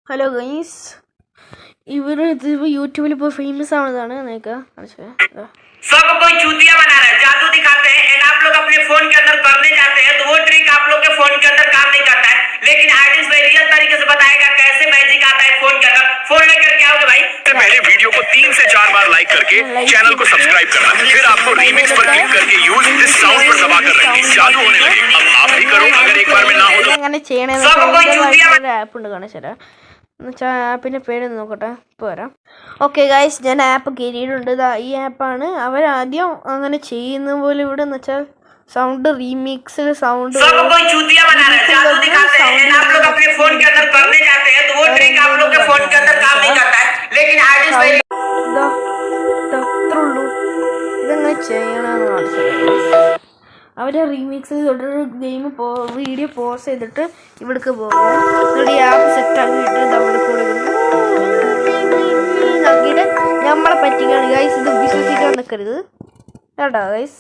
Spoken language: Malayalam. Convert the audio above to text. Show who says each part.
Speaker 1: ഹലോ ഗൈസ്, ഇത് यूट्यूब पर फेमस ആവുന്നതാണ് നിങ്ങൾക്ക്
Speaker 2: सब कोई चूतिया बना रहा है, जादू दिखाते हैं एंड आप लोग अपने फोन के अंदर करने जाते हैं तो वो ट्रिक आप लोग के फोन के अंदर काम नहीं करता है। लेकिन आर्टिस्ट भाई रियल तरीके से बताएगा कैसे मैजिक आता है फोन के अंदर। फोन लेकर के आओगे भाई।
Speaker 3: पहले वीडियो को 3 से 4 बार लाइक करके चैनल को सब्सक्राइब करना, फिर आपको रीमिक्स पर क्लिक करके यूज दिस साउंड पर दबाकर रखें, जादू होने लगेगा। अब आप भी करो, अगर एक बार में ना हो तो
Speaker 1: അങ്ങനെ ചെയ്യണമെന്ന് ആപ്പ് ഉണ്ട് കാണിച്ചുതരാം. ആപ്പിൻ്റെ പേര് നോക്കട്ടെ, ഇപ്പോൾ വരാം. ഓക്കെ ഗൈസ്, ഞാൻ ആപ്പ് കയറിയിട്ടുണ്ട്. ഈ ആപ്പാണ് അവരാദ്യം അങ്ങനെ ചെയ്യുന്ന പോലെ. ഇവിടെ എന്ന് വെച്ചാൽ സൗണ്ട് റീമിക്സിൽ സൗണ്ട് അത്രയുള്ളൂ. ഇതെങ്ങനെ ചെയ്യണമെന്ന് കാണിച്ചത്. അവരെ റീമിക്സ് ചെയ്തിട്ട് വീഡിയോ പോസ് ചെയ്തിട്ട് ഇവിടേക്ക് പോകും. എന്നിട്ട് ഈ ആപ്പ് സെറ്റാക്കിയിട്ട് നമ്മുടെ കൂടെ ആക്കിയിട്ട് നമ്മളെ പറ്റിക്കാണ് ഗൈസ്. ഇത് വിശ്വസിക്കാൻ നിൽക്കരുത് കേട്ടോ ഗൈസ്.